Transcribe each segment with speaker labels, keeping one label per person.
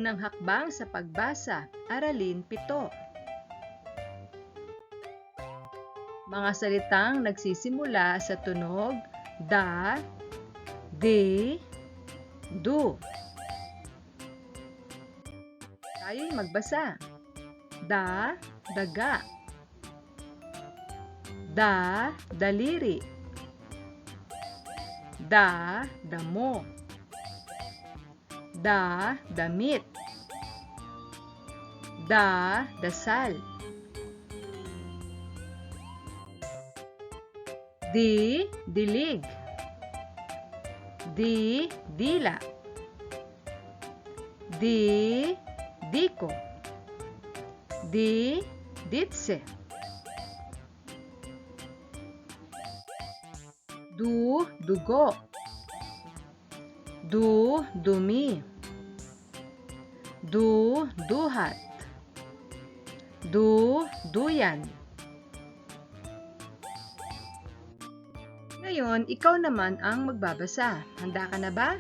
Speaker 1: Unang hakbang sa pagbasa, Aralin 7. Mga salitang nagsisimula sa tunog da, di, du. Tayo'y magbasa. Da, daga. Da, daliri. Da, damo. Da, damit. Da, dasal. Di, dilig. Di, dila. Di, diko. Di, ditse. Du, dugo. Du, dumi. Du, duhat. Du, duyan. Ngayon, ikaw naman ang magbabasa. Handa ka na ba?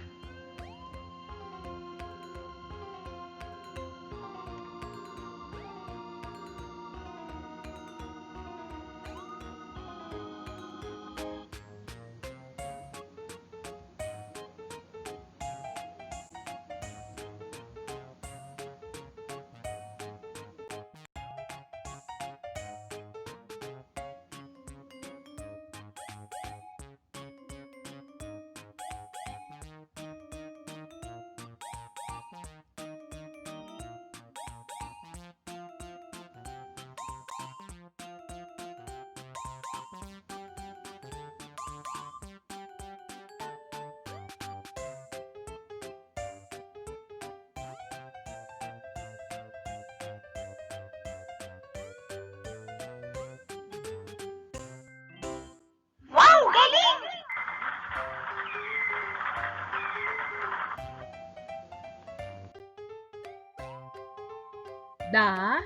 Speaker 1: Da,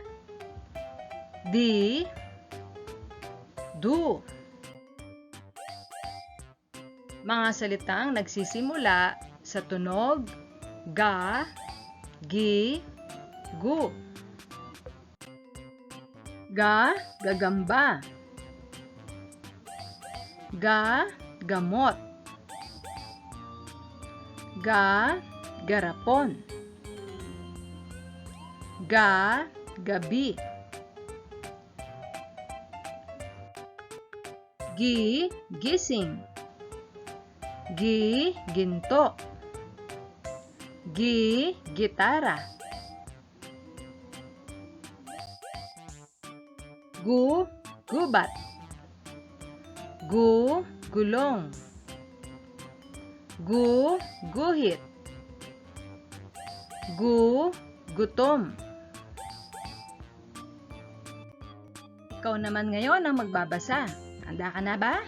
Speaker 1: di, du. Mga salitang nagsisimula sa tunog ga, gi, gu. Ga, gagamba. Ga, gamot. Ga, garapon. Ga, gabi. Gi, gising. Gi, ginto. Gi, gitara. Gu, gubat. Gu, gulong. Gu, guhit. Gu, gutom. Ikaw naman ngayon ang magbabasa. Handa ka na ba?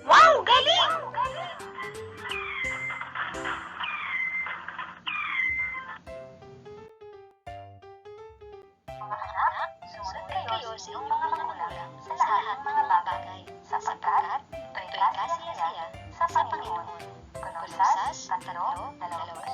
Speaker 2: Wow, galing! Mga anak, sumunod kayo sa iyong mga magulang sa lahat ng mga bagay, sapagkat ito'y kasiyasiya sa Panginoon. Kolosas 3:22.